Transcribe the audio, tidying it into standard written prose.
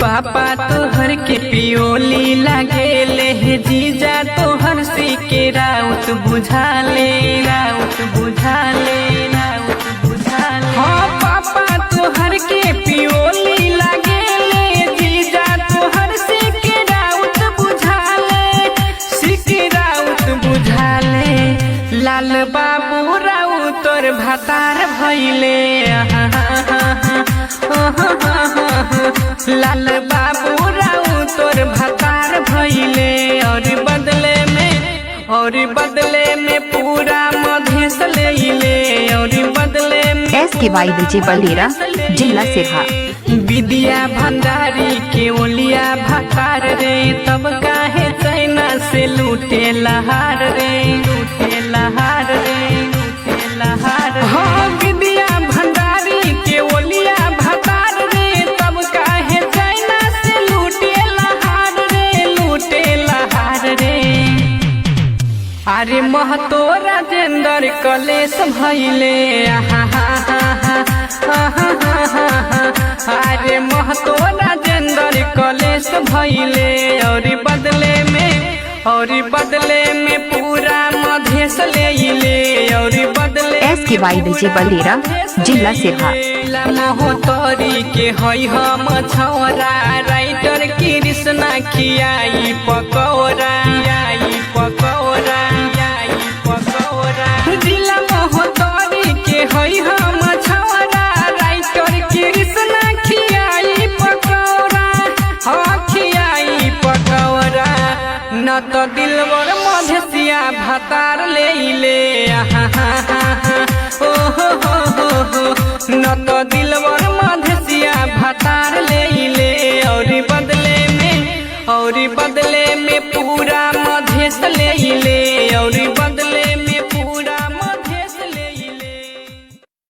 पापा तोहर के पियोली लागेले हे जीजा तोहर सी के राउत बुझाले राउत बुझाले राउत बुझाले। हाँ पापा तोहर के पियोली लागेले जीजा तोहर सी के राउत बुझाले सी के राउत बुझाले। लाल बाबू राउत तोर भातार भइले लाल बाबू राउ तोर भतार भइले और बदले में पूरा मधेश लेले और बदले में S.K.Y विजय बलेरा जिला सिरहा। विद्या भंडारी के ओलिया भतार रे तब काहे चाइना से लूटे लहार रे लूटे लहार रे लूटे लहार। हाँ विद्या भंडारी के ओलिया भतार रे तब काहे चाइना से लूटे लहार रे लूटे लहार रे। अरे महतो राजेंद्र कलेश भइले अरे महतो राजेंद्र कलेश भइले और बदले में पूरा मधेश लेले और बदले S.K.Y विजय बलेरा जिला सिरहा। महोतरी के हई हम छौरा राइटर कृष्णा खियाई पकौड़ा पकौड़ा पकौड़ा। जिला महोतरी के हई हम छौरा राइटर कृष्णा खियाई पकौड़ा हाँ खियाई पकौड़ा। न तो दिलवर मधेसिया भतार ले न तो दिलवर मधेसिया भतार ले और बदले में पूरा मधेश ले